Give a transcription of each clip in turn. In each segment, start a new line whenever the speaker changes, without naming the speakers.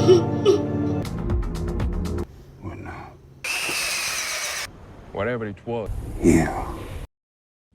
Whatever it was.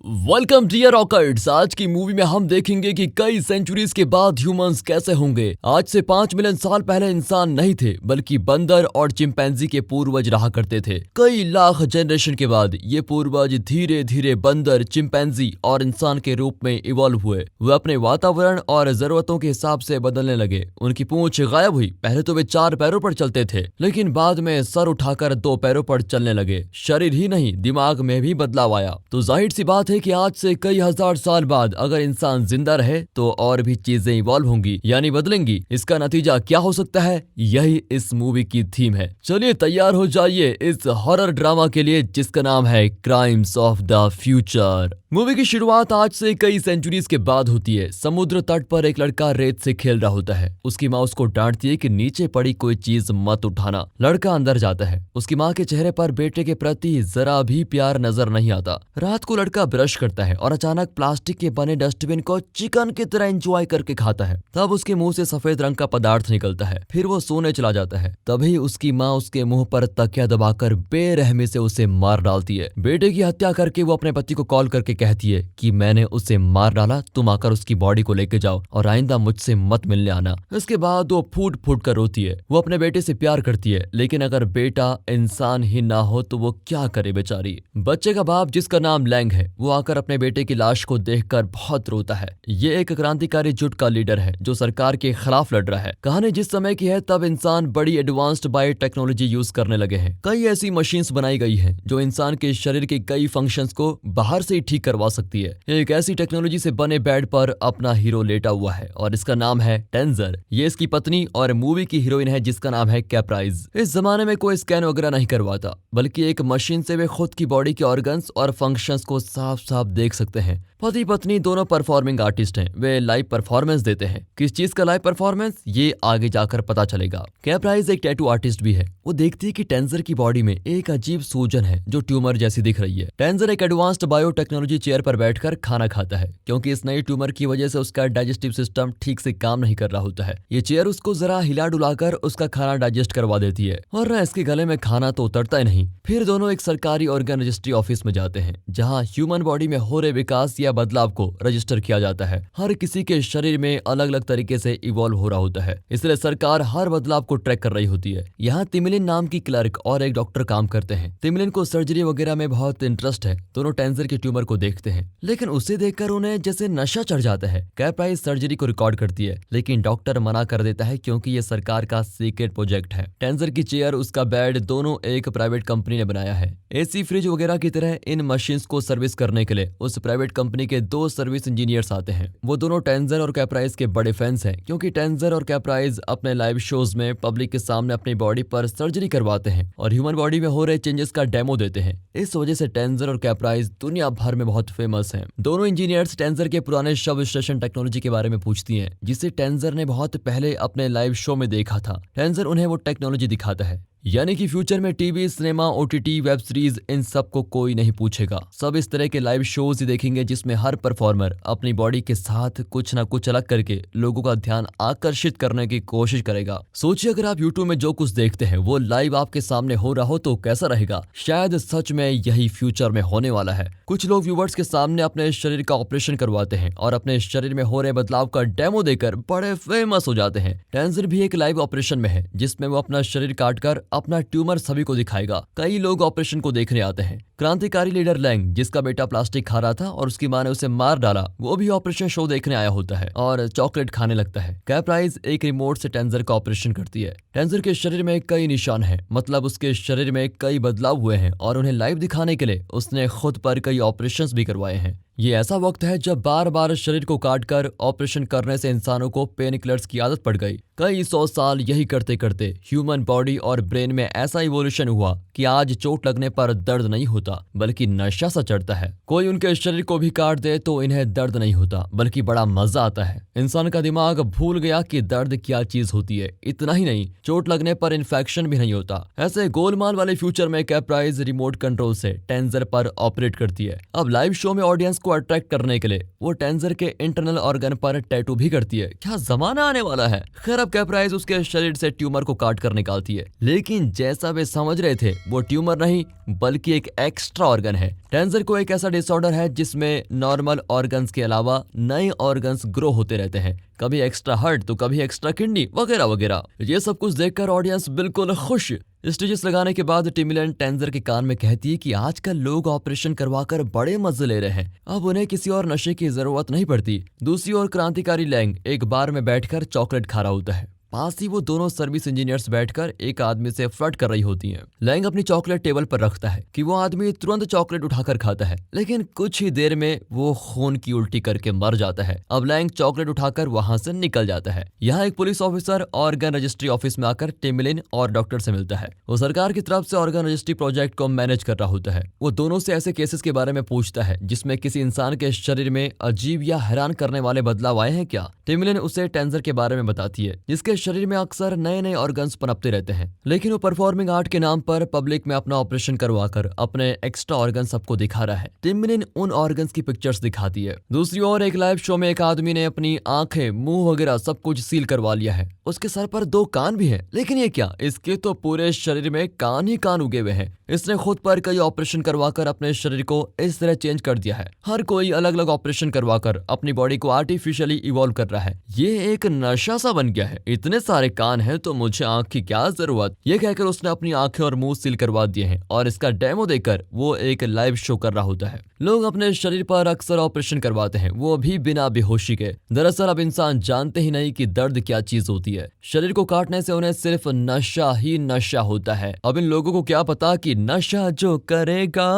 Welcome dear rockers. आज की movie में हम देखेंगे कि कई सेंचुरीज के बाद ह्यूमंस कैसे होंगे। आज से 5 मिलियन साल पहले इंसान नहीं थे, बल्कि बंदर और चिंपैंजी के पूर्वज रहा करते थे। कई लाख जनरेशन के बाद ये पूर्वज धीरे धीरे बंदर, चिंपैंजी और इंसान के रूप में इवॉल्व हुए। वे अपने वातावरण और जरूरतों के हिसाब से बदलने लगे। उनकी पूंछ गायब हुई। पहले तो वे 4 पैरों पर चलते थे, लेकिन बाद में सर उठाकर 2 पैरों पर चलने लगे। शरीर ही नहीं, दिमाग में भी बदलाव आया। तो जाहिर सी बात है कि आज से कई हजार साल बाद अगर इंसान जिंदा रहे तो और भी चीजें इवॉल्व होंगी, यानी बदलेंगी। इसका नतीजा क्या हो सकता है, यही इस मूवी की थीम है। चलिए तैयार हो जाइए इस हॉरर ड्रामा के लिए जिसका नाम है crimes of the future. Movie की शुरुआत आज से कई सेंचुरीज के बाद होती है। समुद्र तट पर एक लड़का रेत से खेल रहा होता है। उसकी माँ उसको डांटती है कि नीचे पड़ी कोई चीज मत उठाना। लड़का अंदर जाता है। उसकी माँ के चेहरे पर बेटे के प्रति जरा भी प्यार नजर नहीं आता। रात को लड़का ब्रश करता है और अचानक प्लास्टिक के बने डस्टबिन को चिकन की तरह एंजॉय करके खाता है। तब उसके मुंह से सफेद रंग का पदार्थ निकलता है। फिर वो सोने चला जाता है। तभी उसकी माँ उसके मुंह पर तकिया दबाकर बेरहमी से उसे मार डालती है। बेटे की हत्या करके वो अपने पति को कॉल करके कहती है कि मैंने उसे मार डाला, तुम आकर उसकी बॉडी को लेके जाओ और आइंदा मुझसे मत मिलने आना। इसके बाद वो फूट फूट कर रोती है। वो अपने बेटे से प्यार करती है, लेकिन अगर बेटा इंसान ही ना हो तो वो क्या करे बेचारी। बच्चे का बाप, जिसका नाम लैंग है, वो आकर अपने बेटे की लाश को देखकर बहुत रोता है। ये एक क्रांतिकारी जुट का लीडर है जो सरकार के खिलाफ लड़ रहा है। कहानी जिस समय की है तब इंसान बड़ी एडवांस्ड बायो टेक्नोलॉजी यूज करने लगे हैं। कई ऐसी मशीन्स बनाई गई हैं जो इंसान के शरीर के कई फंक्शंस को बाहर से ही ठीक करवा सकती है। एक ऐसी टेक्नोलॉजी से बने बेड पर अपना हीरो लेटा हुआ है और इसका नाम है टेंजर। ये इसकी पत्नी और मूवी की हीरोइन है जिसका नाम है कैप्राइज। इस जमाने में कोई स्कैन वगैरह नहीं करवाता, बल्कि एक मशीन से वे खुद की बॉडी के ऑर्गन्स और फंक्शंस को साफ साफ देख सकते हैं। पति पत्नी दोनों परफॉर्मिंग आर्टिस्ट हैं। वे लाइव परफॉर्मेंस देते हैं। किस चीज का लाइव परफॉर्मेंस, ये आगे जाकर पता चलेगा। कैप्राइज एक टैटू आर्टिस्ट भी है। वो देखती है कि टेंजर की बॉडी में एक अजीब सूजन है जो ट्यूमर जैसी दिख रही है। टेंजर एक एडवांस्ड बायोटेक्नोलॉजी चेयर पर बैठकर खाना खाता है, क्योंकि इस नई ट्यूमर की वजह से उसका डाइजेस्टिव सिस्टम ठीक से काम नहीं कर रहा होता है। ये चेयर उसको जरा हिला डुलाकर उसका खाना डाइजेस्ट करवा देती है और इसके गले में खाना तो उतरता ही नहीं। फिर दोनों एक सरकारी ऑर्गन रजिस्ट्री ऑफिस में जाते हैं, जहाँ ह्यूमन बॉडी में हो रहे विकास या बदलाव को रजिस्टर किया जाता है। हर किसी के शरीर में अलग अलग तरीके से इवॉल्व हो रहा होता है, इसलिए सरकार हर बदलाव को ट्रैक कर रही होती है। यहाँ तिमिलिन नाम की क्लर्क और एक डॉक्टर काम करते हैं। तिमिलिन को सर्जरी वगैरह में बहुत इंटरेस्ट है। दोनों टेंजर के ट्यूमर को देखते हैं, लेकिन उसे देखकर उन्हें जैसे नशा चढ़ जाता है। कैप्राइज सर्जरी को रिकॉर्ड करती है, लेकिन डॉक्टर मना कर देता है क्योंकि ये सरकार का सीक्रेट प्रोजेक्ट है। टेंजर की चेयर, उसका बेड, दोनों एक प्राइवेट कंपनी ने बनाया है। एसी, फ्रिज वगैरह की तरह इन मशीन्स को सर्विस करने के लिए उस प्राइवेट कंपनी के 2 सर्विस इंजीनियर्स आते हैं। वो दोनों टेंजर और कैप्राइज के बड़े फैंस हैं, क्योंकि टेंजर और कैप्राइज अपने लाइव शोज में पब्लिक के सामने अपनी बॉडी पर सर्जरी करवाते हैं और ह्यूमन बॉडी में हो रहे चेंजेस का डेमो देते हैं। इस वजह से टेंजर और कैप्राइज दुनिया भर में बहुत फेमस हैं। दोनों इंजीनियर्स टेंजर के पुराने शव विश्लेषण टेक्नोलॉजी के बारे में पूछती हैं, जिसे टेंजर ने बहुत पहले अपने लाइव शो में देखा था। टेंजर उन्हें वो टेक्नोलॉजी दिखाता है, यानी कि फ्यूचर में TV, cinema, OTT, web series, इन सब को कोई नहीं पूछेगा। सब इस तरह के लाइव शोज ही देखेंगे जिसमें हर परफॉर्मर अपनी बॉडी के साथ कुछ ना कुछ अलग करके लोगों का ध्यान आकर्षित करने की कोशिश करेगा। सोचिए अगर आप यूट्यूब में जो कुछ देखते हैं वो लाइव आपके सामने हो रहा हो तो कैसा रहेगा। शायद सच में यही फ्यूचर में होने वाला है। कुछ लोग व्यूवर्स के सामने अपने शरीर का ऑपरेशन करवाते हैं और अपने शरीर में हो रहे बदलाव का डेमो देकर बड़े फेमस हो जाते हैं। टेंजर भी एक लाइव ऑपरेशन में है, जिसमें वो अपना शरीर काटकर अपना ट्यूमर सभी को दिखाएगा। कई लोग ऑपरेशन को देखने आते हैं। क्रांतिकारी लीडर लैंग, जिसका बेटा प्लास्टिक खा रहा था और उसकी मां ने उसे मार डाला, वो भी ऑपरेशन शो देखने आया होता है और चॉकलेट खाने लगता है। कैप्राइज एक रिमोट से टेंजर का ऑपरेशन करती है। टेंजर के शरीर में कई निशान हैं, मतलब उसके शरीर में कई बदलाव हुए हैं और उन्हें लाइव दिखाने के लिए उसने खुद पर कई ऑपरेशंस भी करवाए हैं। ये ऐसा वक्त है जब बार बार शरीर को काटकर ऑपरेशन करने से इंसानों को पेन किलर्स की आदत पड़ गई। कई 100 साल यही करते करते ह्यूमन बॉडी और ब्रेन में ऐसा इवोल्यूशन हुआ कि आज चोट लगने पर दर्द नहीं होता, बल्कि नशा सा चढ़ता है। कोई उनके शरीर को भी काट दे तो इन्हें दर्द नहीं होता, बल्कि बड़ा मजा आता है। इंसान का दिमाग भूल गया कि दर्द क्या चीज होती है। इतना ही नहीं, चोट लगने पर इन्फेक्शन भी नहीं होता। ऐसे गोलमाल वाले फ्यूचर में कैप्राइज रिमोट कंट्रोल से टेंजर पर ऑपरेट करती है। अब लाइव शो में ऑडियंस को अट्रैक्ट करने के लिए वो टेंजर के इंटरनल ऑर्गन पर टैटू भी करती है। क्या जमाना आने वाला है। खैर अब कैप्राइज उसके शरीर से ट्यूमर को काट कर निकालती है, लेकिन जैसा वे समझ रहे थे वो ट्यूमर नहीं बल्कि एक एक्स्ट्रा ऑर्गन है। टेंजर को एक ऐसा डिसऑर्डर है जिसमें नॉर्मल ऑर्गन्स के अलावा नए ऑर्गन्स ग्रो होते रहते हैं, कभी एक्स्ट्रा हार्ट तो कभी एक्स्ट्रा किडनी वगैरह वगैरह। ये सब कुछ देखकर ऑडियंस बिल्कुल खुश। स्टिचेस लगाने के बाद टिमिलन टेंजर के कान में कहती है कि आजकल लोग ऑपरेशन करवाकर बड़े मजे ले रहे हैं, अब उन्हें किसी और नशे की जरूरत नहीं पड़ती। दूसरी ओर क्रांतिकारी लैंग एक बार में बैठकर चॉकलेट खा रहा होता है। पास ही वो दोनों सर्विस इंजीनियर्स बैठकर एक आदमी से फ्लर्ट कर रही होती हैं। लैंग अपनी चॉकलेट टेबल पर रखता है कि वो आदमी तुरंत चॉकलेट उठाकर खाता है, लेकिन कुछ ही देर में वो खून की उल्टी करके मर जाता है। अब लैंग चॉकलेट उठाकर वहां से निकल जाता है। यहाँ एक police officer organ registry office में आकर टिमिलिन और डॉक्टर से मिलता है। वो सरकार की तरफ से ऑर्गन रजिस्ट्री प्रोजेक्ट को मैनेज कर रहा होता है। वो दोनों से ऐसे केसेस के बारे में पूछता है जिसमें किसी इंसान के शरीर में अजीब या हैरान करने वाले बदलाव आए हैं क्या। टिमिलिन उसे टेंजर के बारे में बताती है जिसके शरीर में अक्सर नए नए ऑर्गन्स पनपते रहते हैं, लेकिन वो परफॉर्मिंग आर्ट के नाम पर पब्लिक में अपना ऑपरेशन करवाकर अपने एक्स्ट्रा ऑर्गन सबको दिखा रहा है। टिमिलिन उन ऑर्गन्स की पिक्चर्स दिखाती है। दूसरी ओर एक लाइव शो में एक आदमी ने अपनी आंखें, मुंह वगैरह सब कुछ सील करवा लिया है। उसके सर पर 2 कान भी हैं, लेकिन ये क्या, इसके तो पूरे शरीर में कान ही कान उगे हुए हैं। इसने खुद पर कई ऑपरेशन करवाकर अपने शरीर को इस तरह चेंज कर दिया है। हर कोई अलग अलग ऑपरेशन करवाकर अपनी बॉडी को आर्टिफिशियली इवॉल्व कर रहा है। ये एक नशा सा बन गया है। इतने सारे कान हैं तो मुझे आंख की क्या जरूरत। ये कहकर उसने अपनी आंखें और मुंह सील करवा दिए हैं और इसका डेमो देकर वो एक लाइव शो कर रहा होता है। लोग अपने शरीर पर अक्सर ऑपरेशन करवाते हैं, वो भी बिना बेहोशी के। दरअसल अब इंसान जानते ही नहीं कि दर्द क्या चीज होती है। शरीर को काटने से उन्हें सिर्फ नशा ही नशा होता है। अब इन लोगों को क्या पता कि नशा जो करेगा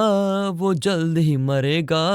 वो जल्द ही मरेगा।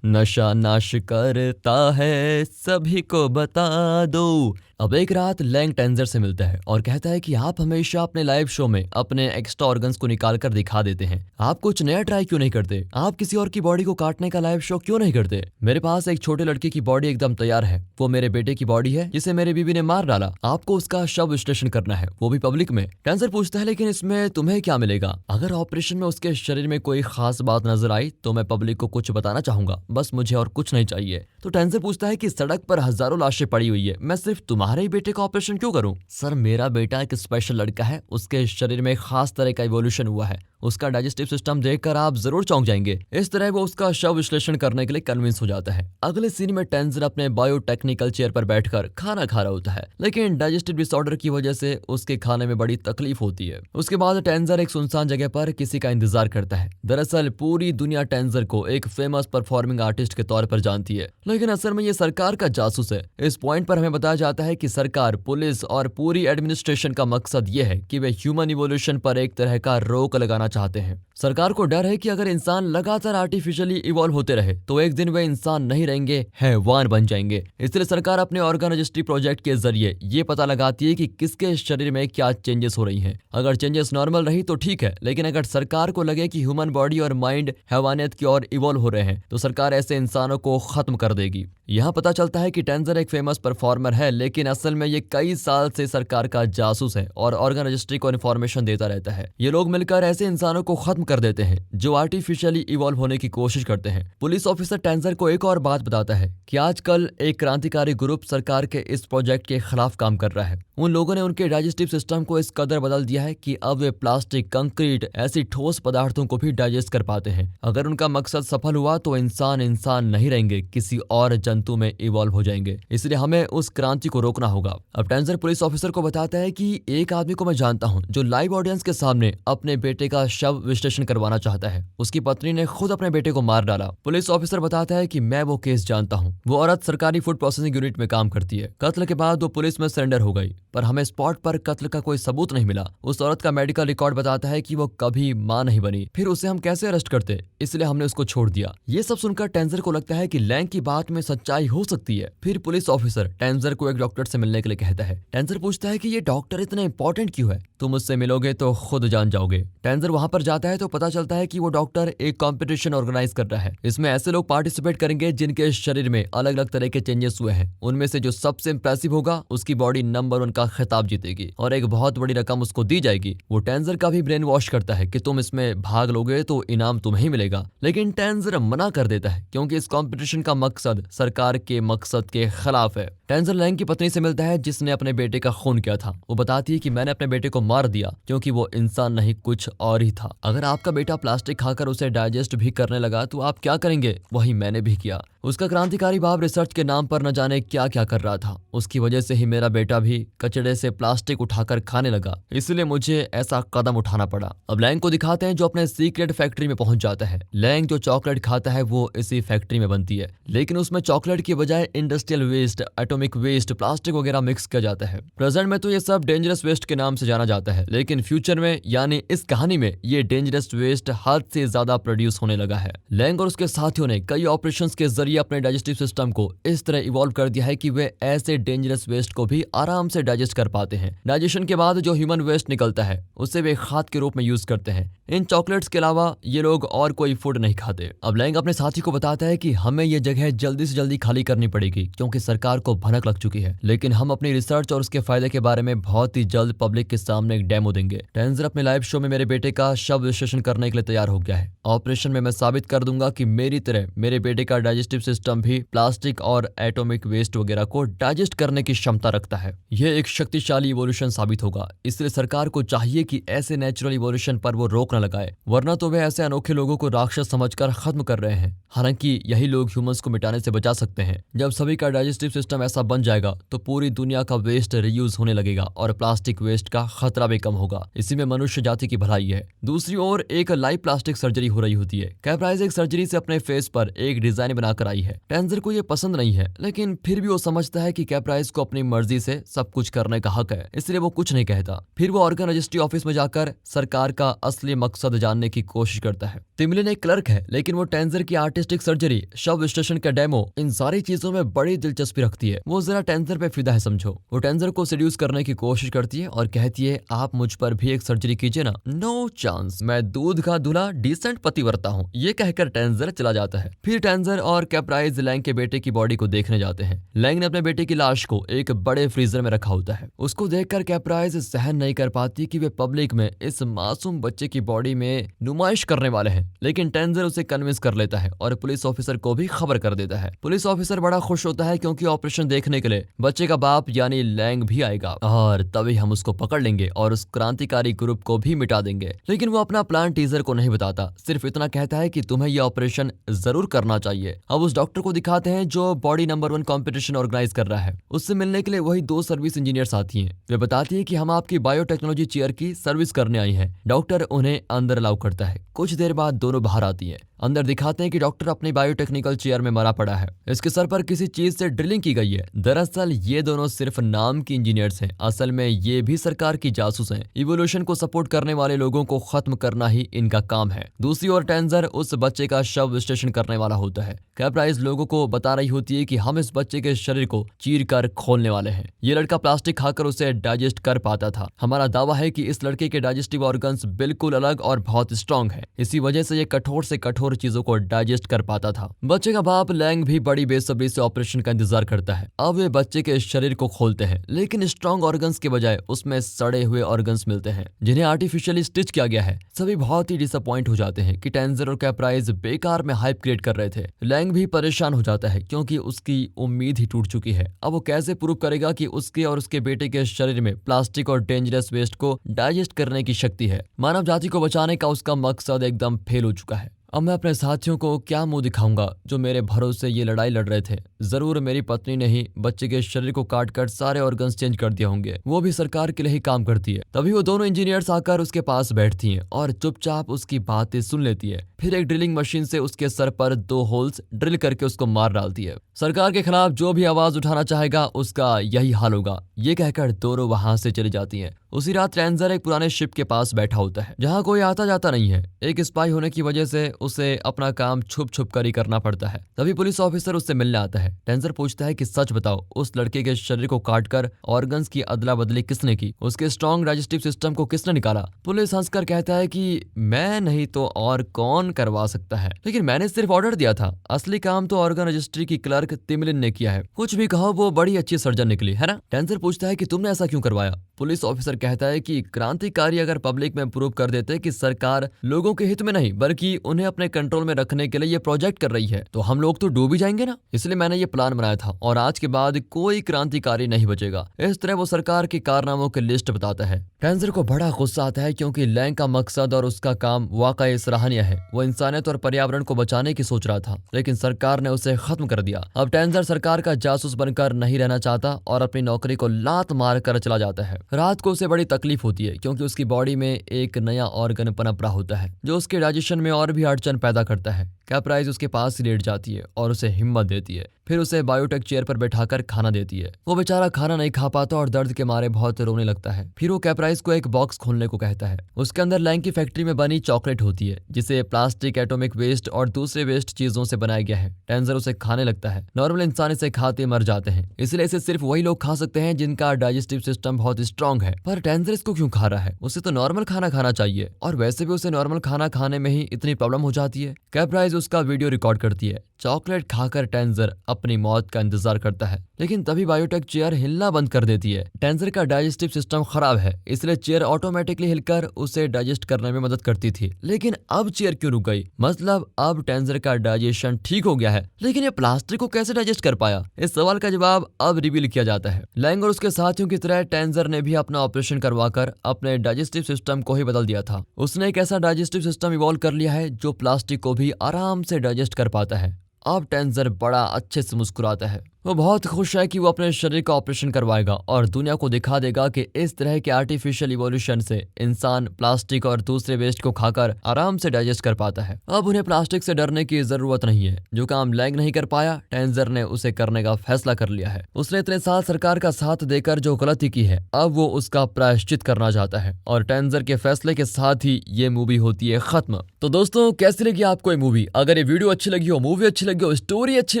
नशा नाश करता है, सभी को बता दो। अब एक रात लैंग टेंजर से मिलता है और कहता है कि आप हमेशा अपने लाइव शो में अपने एक्स्ट्रा ऑर्गन्स को निकाल कर दिखा देते हैं, आप कुछ नया ट्राई क्यों नहीं करते? आप किसी और की बॉडी को काटने का लाइव शो क्यों नहीं करते? मेरे पास एक छोटे लड़के की बॉडी एकदम तैयार है, वो मेरे बेटे की बॉडी है जिसे मेरे बीवी ने मार डाला। आपको उसका शव विश्लेषण करना है, वो भी पब्लिक में। टेंजर पूछता है लेकिन इसमें तुम्हें क्या मिलेगा? अगर ऑपरेशन में उसके शरीर में कोई खास बात नजर आई तो मैं पब्लिक को कुछ बताना चाहूंगा, बस मुझे और कुछ नहीं चाहिए। तो टेंजर पूछता है कि सड़क पर हजारों लाशें पड़ी हुई है, मैं सिर्फ तुम्हारे ही बेटे का ऑपरेशन क्यों करूं? सर, मेरा बेटा एक स्पेशल लड़का है, उसके शरीर में खास तरह का इवोल्यूशन हुआ है, उसका डाइजेस्टिव सिस्टम देखकर आप जरूर चौंक जाएंगे। इस तरह वो उसका शव विश्लेषण करने के लिए कन्विंस हो जाता है। अगले सीन में टेंजर अपने बायोटेक्निकल चेयर पर बैठकर खाना खा रहा होता है, लेकिन डाइजेस्टिव डिसऑर्डर की वजह से उसके खाने में बड़ी तकलीफ होती है। उसके बाद टेंजर एक सुनसान जगह पर किसी का इंतजार करता है। दरअसल पूरी दुनिया टेंजर को एक फेमस परफॉर्मिंग आर्टिस्ट के तौर पर जानती है, लेकिन असल में ये सरकार का जासूस है। इस पॉइंट पर हमें बताया जाता है कि सरकार, पुलिस और पूरी एडमिनिस्ट्रेशन का मकसद ये है कि वे ह्यूमन इवोल्यूशन पर एक तरह का रोक लगाना चाहते हैं। सरकार को डर है कि अगर इंसान लगातार आर्टिफिशियली इवॉल्व होते रहे तो एक दिन वे इंसान नहीं रहेंगे, हैवान बन जाएंगे। इसलिए सरकार अपने ऑर्गन रजिस्ट्री प्रोजेक्ट के जरिए ये पता लगाती है कि किसके शरीर में क्या चेंजेस हो रही हैं। अगर चेंजेस नॉर्मल रही तो ठीक है, लेकिन अगर सरकार को लगे कि ह्यूमन बॉडी और माइंड हैवानियत की ओर इवॉल्व हो रहे हैं तो सरकार ऐसे इंसानों को खत्म कर देगी। यहाँ पता चलता है कि टेंजर एक फेमस परफॉर्मर है, लेकिन असल में ये कई साल से सरकार का जासूस है और ऑर्गन रजिस्ट्री को इन्फॉर्मेशन देता रहता है। ये लोग मिलकर ऐसे इंसानों को खत्म कर देते हैं जो आर्टिफिशियली इवॉल्व होने की कोशिश करते हैं। पुलिस ऑफिसर टेंजर को एक और बात बताता है कि आजकल एक क्रांतिकारी ग्रुप सरकार के इस प्रोजेक्ट के खिलाफ काम कर रहा है। उन लोगों ने उनके डाइजेस्टिव सिस्टम को इस कदर बदल दिया है कि अब वे प्लास्टिक, कंक्रीट, ऐसी ठोस पदार्थों को भी डाइजेस्ट कर पाते हैं। अगर उनका मकसद सफल हुआ तो इंसान नहीं रहेंगे, किसी और जंतु में इवॉल्व हो जाएंगे। इसलिए हमें उस क्रांति को रोकना होगा। अब टेंजर पुलिस ऑफिसर को बताता है कि एक आदमी को मैं जानता हूं जो लाइव ऑडियंस के सामने अपने बेटे का शव विश्लेषण करवाना चाहता है। उसकी पत्नी ने खुद अपने बेटे को मार डाला। पुलिस ऑफिसर बताता है कि मैं वो केस जानता हूँ। वो औरत सरकारी फूड प्रोसेसिंग यूनिट में काम करती है। कत्ल के बाद वो पुलिस में सरेंडर हो गई, पर हमें स्पॉट पर कत्ल का कोई सबूत नहीं मिला। उस औरत का मेडिकल रिकॉर्ड बताता है कि वो कभी मां नहीं बनी। फिर उसे हम कैसे अरेस्ट करते, इसलिए हमने उसको छोड़ दिया। ये सब सुनकर टेंजर को लगता है कि लैंग की बात में सच्चाई हो सकती है। फिर पुलिस ऑफिसर टेंजर को एक डॉक्टर से मिलने के लिए कहता है। टेंजर पूछता है कि ये डॉक्टर इतना इंपॉर्टेंट क्यों है? तुम मुझसे मिलोगे तो खुद जान जाओगे। टेंजर वहां पर जाता है तो पता चलता है कि वो डॉक्टर एक कंपटीशन ऑर्गेनाइज कर रहा है। इसमें ऐसे लोग पार्टिसिपेट करेंगे जिनके शरीर में अलग अलग तरह के चेंजेस हुए हैं। उनमें से जो सबसे इंप्रेसिव होगा उसकी बॉडी नंबर 1 का का खिताब जीतेगी और एक बहुत बड़ी रकम उसको दी जाएगी। वो टेंजर का भी ब्रेन वॉश करता है कि तुम इसमें भाग लोगे तो इनाम तुम्हें ही मिलेगा, लेकिन टेंजर मना कर देता है क्योंकि इस कंपटीशन का मकसद सरकार के मकसद के खिलाफ है। टेंजर लैंग की पत्नी से मिलता है जिसने अपने बेटे का खून किया था। वो बताती है कि मैंने अपने बेटे को मार दिया क्योंकि वो इंसान नहीं कुछ और ही था। अगर आपका बेटा प्लास्टिक खाकर उसे डाइजेस्ट भी करने लगा तो आप क्या करेंगे? वही मैंने भी किया। उसका क्रांतिकारी बाप रिसर्च के नाम पर न जाने क्या क्या कर रहा था। उसकी वजह से ही मेरा बेटा भी कचड़े से प्लास्टिक उठाकर खाने लगा, इसलिए मुझे ऐसा कदम उठाना पड़ा। अब लैंग को दिखाते हैं जो अपने सीक्रेट फैक्ट्री में पहुंच जाता है। लैंग जो चॉकलेट खाता है वो इसी फैक्ट्री में बनती है, लेकिन उसमें चॉकलेट की बजाय industrial waste, atomic waste, plastic वगैरह मिक्स किया जाता है। प्रेजेंट में तो ये सब डेंजरस वेस्ट के नाम से जाना जाता है, लेकिन फ्यूचर में यानी इस कहानी में ये डेंजरस वेस्ट हद से ज्यादा प्रोड्यूस होने लगा है। लैंग और उसके साथियों ने कई ऑपरेशंस के जरिए अपने डाइजेस्टिव सिस्टम को इस तरह इवॉल्व कर दिया है कि वे ऐसे डेंजरस वेस्ट को भी आराम से डाइजेस्ट कर पाते हैं। डाइजेशन के बाद जो ह्यूमन वेस्ट निकलता है उसे वे खाद के रूप में यूज करते हैं। इन चॉकलेट्स के अलावा ये लोग और कोई फूड नहीं खाते। अब लैंग अपने साथी को बताता है कि हमें ये जगह जल्दी से जल्दी खाली करनी पड़ेगी क्योंकि सरकार को भनक लग चुकी है, लेकिन हम अपनी रिसर्च और उसके फायदे के बारे में बहुत ही जल्द पब्लिक के सामने एक डेमो देंगे। टेंजर अपने लाइव शो में मेरे बेटे का शव विश्लेषण करने के लिए तैयार हो गया है। ऑपरेशन में मैं साबित कर दूंगा कि मेरी तरह मेरे बेटे का डाइजेस्टिव सिस्टम भी प्लास्टिक और एटॉमिक वेस्ट वगैरह को डाइजेस्ट करने की क्षमता रखता है। यह एक शक्तिशाली इवोल्यूशन साबित होगा, इसलिए सरकार को चाहिए कि ऐसे नेचुरल इवोल्यूशन पर वो रोक न लगाए, वरना तो वे ऐसे अनोखे लोगों को राक्षस समझकर खत्म कर रहे हैं। हालांकि यही लोग ह्यूमंस को मिटाने से बचा सकते हैं। जब सभी का डाइजेस्टिव सिस्टम ऐसा बन जाएगा तो पूरी दुनिया का वेस्ट रीयूज होने लगेगा और प्लास्टिक वेस्ट का खतरा भी कम होगा। इसी में मनुष्य जाति की भलाई है। दूसरी ओर एक लाइव प्लास्टिक सर्जरी हो रही होती है। कैप्राइज एक सर्जरी से अपने फेस पर एक डिजाइन बनाकर आई है। टेंजर को ये पसंद नहीं है, लेकिन फिर भी वो समझता है कि कैप्राइज को अपनी मर्जी से सब कुछ करने का हक है, इसलिए वो कुछ नहीं कहता। फिर वो ऑर्गन रजिस्ट्री ऑफिस में जाकर सरकार का असली मकसद जानने की कोशिश करता है। तिमलिन एक क्लर्क है, लेकिन वो टेंजर की आर्टिस्टिक सर्जरी, शव विश्लेषण का डेमो, इन सारी चीजों में बड़ी दिलचस्पी रखती है। वो जरा टेंजर पे फिदा है समझो। वो टेंजर को सेड्यूस करने की कोशिश करती है और कहती है आप मुझ पर भी एक सर्जरी कीजिए ना। नो चांस, मैं दूध का दूल्हा डिसेंट पतिव्रता हूँ, ये कहकर टेंजर चला जाता है। फिर टेंजर और कैप्राइज लैंग के बेटे की बॉडी को देखने जाते हैं। लैंग ने अपने बेटे की लाश को एक बड़े फ्रीजर में रखा होता है। उसको देखकर कैप्राइज सहन नहीं कर पाती कि वे पब्लिक में इस मासूम बच्चे की बॉडी में नुमाइश करने वाले हैं, लेकिन टेंजर उसे कन्विंस कर लेता है और पुलिस ऑफिसर को भी खबर कर देता है। पुलिस ऑफिसर बड़ा खुश होता है क्योंकि ऑपरेशन देखने के लिए बच्चे का बाप यानी लैंग भी आएगा और तभी हम उसको पकड़ लेंगे और उस क्रांतिकारी ग्रुप को भी मिटा देंगे। लेकिन वो अपना प्लान टीजर को नहीं बताता, सिर्फ इतना कहता है कि तुम्हें यह ऑपरेशन जरूर करना चाहिए। अब उस डॉक्टर को दिखाते हैं जो बॉडी नंबर 1 कंपटीशन ऑर्गेनाइज कर रहा है। उससे मिलने के लिए वही 2 सर्विस इंजीनियर्स आती हैं। वे बताती है कि हम आपकी बायोटेक्नोलॉजी चेयर की सर्विस करने आई हैं। डॉक्टर उन्हें अंदर अलाउ करता है। कुछ देर बाद दोनों बाहर आती है। अंदर दिखाते हैं कि डॉक्टर अपनी बायोटेक्निकल चेयर में मरा पड़ा है। इसके सर पर किसी चीज से ड्रिलिंग की गई है। दरअसल ये दोनों सिर्फ नाम की इंजीनियर्स हैं, असल में ये भी सरकार की जासूस हैं। इवोल्यूशन को सपोर्ट करने वाले लोगों को खत्म करना ही इनका काम है। दूसरी ओर टेंजर उस बच्चे का शव विश्लेषण करने वाला होता है। कैप्राइज लोगों को बता रही होती है कि हम इस बच्चे के शरीर को चीर कर खोलने वाले हैं। ये लड़का प्लास्टिक खाकर उसे डाइजेस्ट कर पाता था। हमारा दावा है कि इस लड़के के डाइजेस्टिव ऑर्गन्स बिल्कुल अलग और बहुत स्ट्रॉन्ग है, इसी वजह से ये कठोर से कठोर चीजों को डाइजेस्ट कर पाता था। बच्चे का बाप लैंग भी बड़ी बेसब्री से ऑपरेशन का इंतजार करता है। अब वे बच्चे के शरीर को खोलते हैं, लेकिन स्ट्रॉन्ग ऑर्गन्स के बजाय उसमें सड़े हुए ऑर्गन्स मिलते हैं जिन्हें आर्टिफिशियली स्टिच किया गया है। सभी बहुत ही डिसअपॉइंट हो जाते हैं कि टेंजर और कैप्राइज बेकार में हाइप क्रिएट कर रहे थे। लैंग भी परेशान हो जाता है क्योंकि उसकी उम्मीद ही टूट चुकी है। अब वो कैसे प्रूव करेगा कि उसके और उसके बेटे के शरीर में प्लास्टिक और डेंजरस वेस्ट को डाइजेस्ट करने की शक्ति है। मानव जाति को बचाने का उसका मकसद एकदम फेल हो चुका है। अब मैं अपने साथियों को क्या मुंह दिखाऊंगा जो मेरे भरोसे ये लड़ाई लड़ रहे थे। जरूर मेरी पत्नी ने ही बच्चे के शरीर को काट कर सारे ऑर्गन्स चेंज कर दिए होंगे। वो भी सरकार के लिए ही काम करती है। तभी वो दोनों इंजीनियर्स आकर उसके पास बैठती हैं और चुपचाप उसकी बातें सुन लेती है। फिर एक ड्रिलिंग मशीन से उसके सर पर 2 होल्स ड्रिल करके उसको मार डालती है। सरकार के खिलाफ जो भी आवाज उठाना चाहेगा उसका यही हाल होगा, ये कहकर दोनों वहां से चली जाती हैं। उसी रात टेंजर एक पुराने शिप के पास बैठा होता है जहाँ कोई आता जाता नहीं है। एक स्पाई होने की वजह से उसे अपना काम छुप छुप कर ही करना पड़ता है। तभी पुलिस ऑफिसर उससे मिलने आता है। टेंजर पूछता है कि सच बताओ, उस लड़के के शरीर को काटकर ऑर्गन्स की अदला बदली किसने की? उसके स्ट्रॉन्ग डाइजेस्टिव सिस्टम को किसने निकाला? पुलिस हंसकर कहता है कि मैं नहीं तो और कौन करवा सकता है, लेकिन मैंने सिर्फ ऑर्डर दिया था। असली काम तो ऑर्गन रजिस्ट्री की क्लर्क तिमलिन ने किया है। कुछ भी कहो, वो बड़ी अच्छी सर्जन निकली है ना। टेंजर पूछता है कि तुमने ऐसा क्यों करवाया? पुलिस ऑफिसर कहता है कि क्रांतिकारी अगर पब्लिक में प्रूव कर देते कि सरकार लोगों के हित में नहीं बल्कि उन्हें अपने कंट्रोल में रखने के लिए ये प्रोजेक्ट कर रही है तो हम लोग तो डूब ही जाएंगे ना। इसलिए मैंने ये प्लान बनाया था और आज के बाद कोई क्रांतिकारी नहीं बचेगा। इस तरह वो सरकार के कारनामों की लिस्ट बताता है। टेंजर को बड़ा गुस्सा आता है क्योंकि लैंग का मकसद और उसका काम वाकई सराहनीय है। वो इंसानियत और पर्यावरण को बचाने की सोच रहा था, लेकिन सरकार ने उसे खत्म कर दिया। अब टेंजर सरकार का जासूस बनकर नहीं रहना चाहता और अपनी नौकरी को लात मार कर चला जाता है। रात को उसे बड़ी तकलीफ होती है क्योंकि उसकी बॉडी में एक नया ऑर्गन पनप रहा होता है जो उसके डाइजेशन में और भी अड़चन पैदा करता है। कैप्राइज उसके पास ही लेट जाती है और उसे हिम्मत देती है। फिर उसे बायोटेक चेयर पर बैठाकर खाना देती है। वो बेचारा खाना नहीं खा पाता और दर्द के मारे बहुत रोने लगता है। फिर वो कैप्राइज को एक बॉक्स खोलने को कहता है। उसके अंदर लैंग की फैक्ट्री में बनी चॉकलेट होती है जिसे प्लास्टिक, एटॉमिक वेस्ट और दूसरे वेस्ट चीजों से बनाया गया है। टेंजर उसे खाने लगता है। नॉर्मल इंसान इसे खाते मर जाते हैं, इसलिए इसे सिर्फ वही लोग खा सकते हैं जिनका डाइजेस्टिव सिस्टम बहुत स्ट्रांग है। पर टेंजर इसको क्यों खा रहा है? उसे तो नॉर्मल खाना खाना चाहिए और वैसे भी उसे नॉर्मल खाना खाने में ही इतनी प्रॉब्लम हो जाती है। कैप्राइज उसका वीडियो रिकॉर्ड करती है। चॉकलेट खाकर टेंजर अपनी मौत का इंतजार करता है, लेकिन तभी बायोटेक चेयर हिलना बंद कर देती है। टेंजर का डाइजेस्टिव सिस्टम खराब है, इसलिए चेयर ऑटोमेटिकली हिलकर उसे डाइजेस्ट करने में मदद करती थी। लेकिन अब चेयर क्यों रुक गई? मतलब अब टेंजर का डाइजेशन ठीक हो गया है, लेकिन ये प्लास्टिक को कैसे डाइजेस्ट कर पाया? इस सवाल का जवाब अब रिवील किया जाता है। लैंग और उसके साथियों की तरह टेंजर ने भी अपना ऑपरेशन करवाकर अपने डाइजेस्टिव सिस्टम को ही बदल दिया था। उसने एक ऐसा डाइजेस्टिव सिस्टम इवॉल्व कर लिया है जो प्लास्टिक को भी आराम से डाइजेस्ट कर पाता है। अब टेंजर बड़ा अच्छे से मुस्कुराता है। वो बहुत खुश है कि वो अपने शरीर का ऑपरेशन करवाएगा और दुनिया को दिखा देगा कि इस तरह के आर्टिफिशियल इवोल्यूशन से इंसान प्लास्टिक और दूसरे वेस्ट को खाकर आराम से डाइजेस्ट कर पाता है। अब उन्हें प्लास्टिक से डरने की जरूरत नहीं है। जो काम लैंग नहीं कर पाया, टेंजर ने उसे करने का फैसला कर लिया है। उसने इतने साल सरकार का साथ देकर जो गलती की है, अब वो उसका प्रायश्चित करना चाहता है और टेंजर के फैसले के साथ ही ये मूवी होती है खत्म। तो दोस्तों, कैसी लगी आपको ये मूवी? अगर ये वीडियो अच्छी लगी हो, मूवी अच्छी लगी हो, स्टोरी अच्छी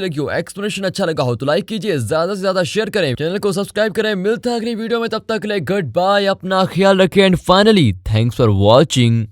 लगी हो, एक्सप्लेनेशन अच्छा लगा हो तो लाइक कीजिए, ज्यादा से ज्यादा शेयर करें, चैनल को सब्सक्राइब करें। मिलता है अगली वीडियो में, तब तक के लिए गुड बाय, अपना ख्याल रखें and finally thanks for watching.